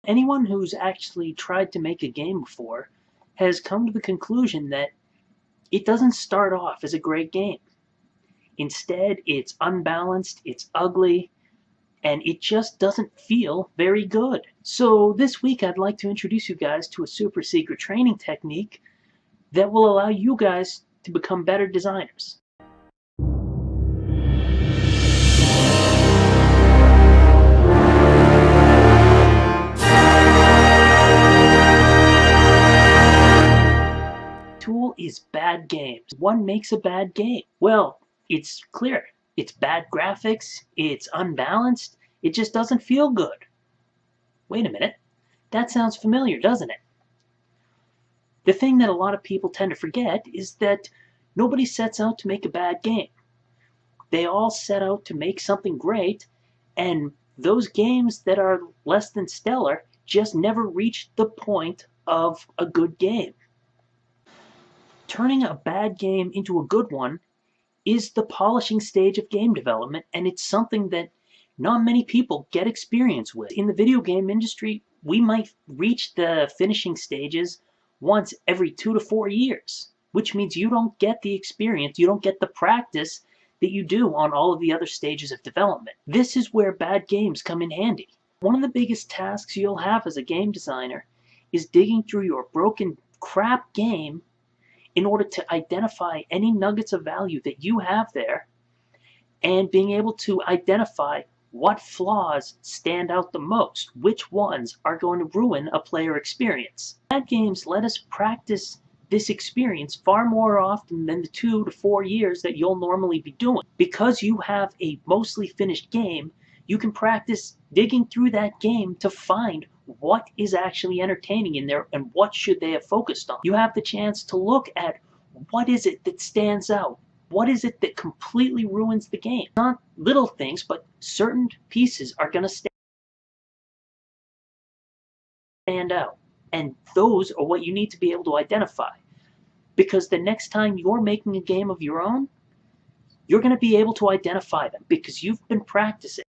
Anyone who's actually tried to make a game before has come to the conclusion that it doesn't start off as a great game. Instead, it's unbalanced, it's ugly, and it just doesn't feel very good. So this week I'd like to introduce you guys to a super secret training technique that will allow you guys to become better designers. Tool is bad games. What makes a bad game? Well, it's clear. It's bad graphics, it's unbalanced, it just doesn't feel good. Wait a minute, that sounds familiar, doesn't it? The thing that a lot of people tend to forget is that nobody sets out to make a bad game. They all set out to make something great, and those games that are less than stellar just never reach the point of a good game. Turning a bad game into a good one is the polishing stage of game development, and it's something that not many people get experience with. In the video game industry, we might reach the finishing stages once every 2 to 4 years, which means you don't get the experience, you don't get the practice that you do on all of the other stages of development. This is where bad games come in handy. One of the biggest tasks you'll have as a game designer is digging through your broken crap game in order to identify any nuggets of value that you have there and being able to identify what flaws stand out the most, which ones are going to ruin a player experience. Bad games let us practice this experience far more often than the 2 to 4 years that you'll normally be doing. Because you have a mostly finished game, you can practice digging through that game to find what is actually entertaining in there and what should they have focused on. You have the chance to look at what is it that stands out. What is it that completely ruins the game? Not little things, but certain pieces are going to stand out. And those are what you need to be able to identify. Because the next time you're making a game of your own, you're going to be able to identify them because you've been practicing.